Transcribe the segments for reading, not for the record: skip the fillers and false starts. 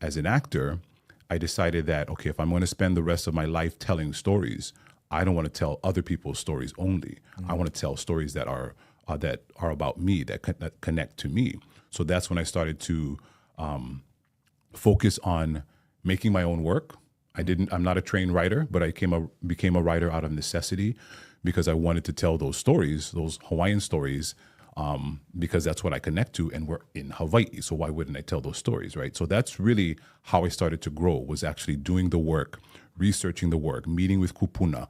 as an actor, I decided that, okay, if I'm going to spend the rest of my life telling stories, I don't want to tell other people's stories only. I want to tell stories that are about me, that connect to me. So that's when I started to focus on making my own work. I'm not a trained writer, but I became a writer out of necessity because I wanted to tell those stories, those Hawaiian stories, because that's what I connect to, and we're in Hawaii, so why wouldn't I tell those stories, right? So that's really how I started to grow, was actually doing the work, researching the work, meeting with kupuna,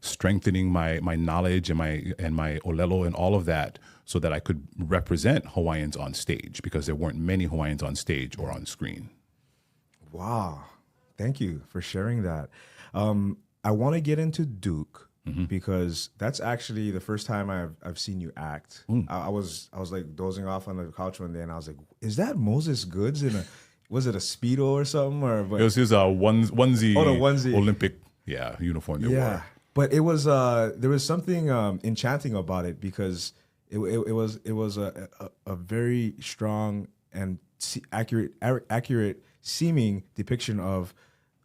strengthening my knowledge and my olelo and all of that, so that I could represent Hawaiians on stage, because there weren't many Hawaiians on stage or on screen. Wow. Thank you for sharing that. I want to get into Duke, because that's actually the first time I've seen you act. I was like dozing off on the couch one day, and I was like, "Is that Moses Goods in was it a Speedo or something?" But It was his onesie, Oh, the onesie. Olympic uniform they wore. But it was there was something enchanting about it, because it was a very strong and accurate seeming depiction of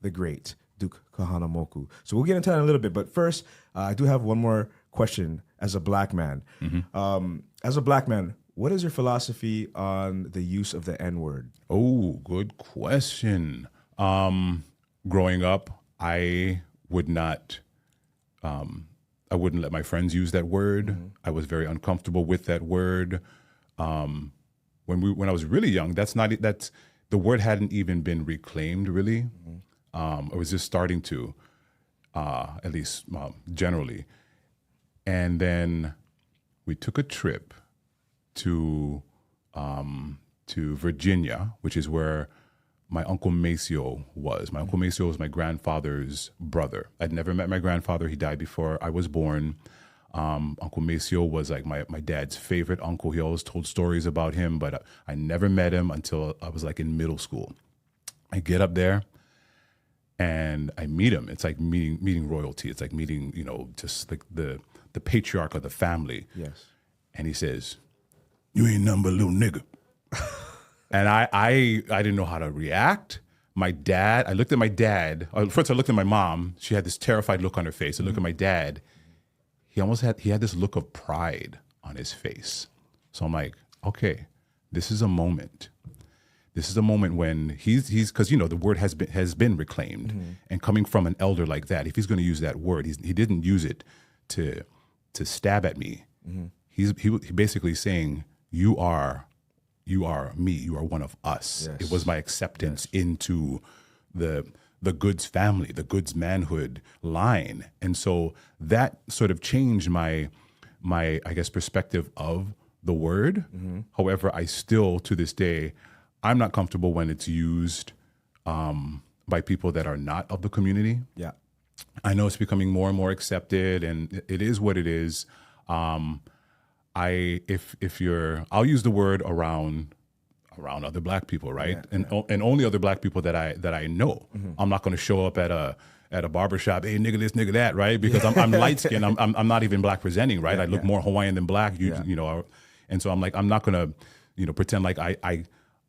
the great Duke Kahanamoku. So we'll get into that in a little bit. But first, I do have one more question as a black man. As a black man, what is your philosophy on the use of the N-word? Oh, good question. Growing up, I wouldn't let my friends use that word. I was very uncomfortable with that word. When I was really young, the word hadn't even been reclaimed, really. It was just starting to, at least generally. And then we took a trip to Virginia, which is where my Uncle Maceo was. My Uncle Maceo was my grandfather's brother. I'd never met my grandfather. He died before I was born. Uncle Maceo was like my dad's favorite uncle. He always told stories about him, but I never met him until I was like in middle school. I get up there and I meet him. It's like meeting royalty. It's like meeting, just like the patriarch of the family. Yes. And he says, "You ain't nothing but a little nigga." And I didn't know how to react. I looked at my dad. First I looked at my mom. She had this terrified look on her face. I looked at my dad. He had this look of pride on his face. So I'm like, okay, this is a moment. This is a moment when he's because the word has been reclaimed, and coming from an elder like that, if he's going to use that word, he didn't use it to stab at me. He basically saying, you are me, you are one of us. Yes. It was my acceptance into the Goods family, the Goods manhood line. And so that sort of changed my I guess perspective of the word. However, I still to this day, I'm not comfortable when it's used by people that are not of the community. Yeah. I know it's becoming more and more accepted, and it is what it is. I'll use the word around other black people, right? And only other black people that I know. I'm not going to show up at a barbershop, hey, nigga this, nigga that, right? Because I'm light skinned. I'm not even black presenting, right? I look more Hawaiian than black, and so I'm like, I'm not going to, pretend like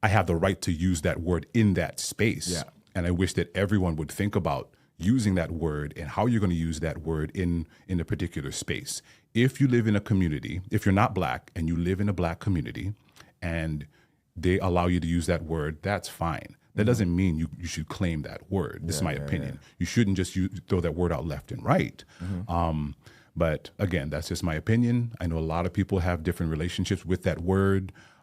I have the right to use that word in that space. Yeah. And I wish that everyone would think about using that word and how you're going to use that word in a particular space. If you live in a community, if you're not black and you live in a black community and they allow you to use that word, that's fine. That doesn't mean you should claim that word. This is my opinion. You shouldn't just throw that word out left and right. But again, that's just my opinion. I know a lot of people have different relationships with that word.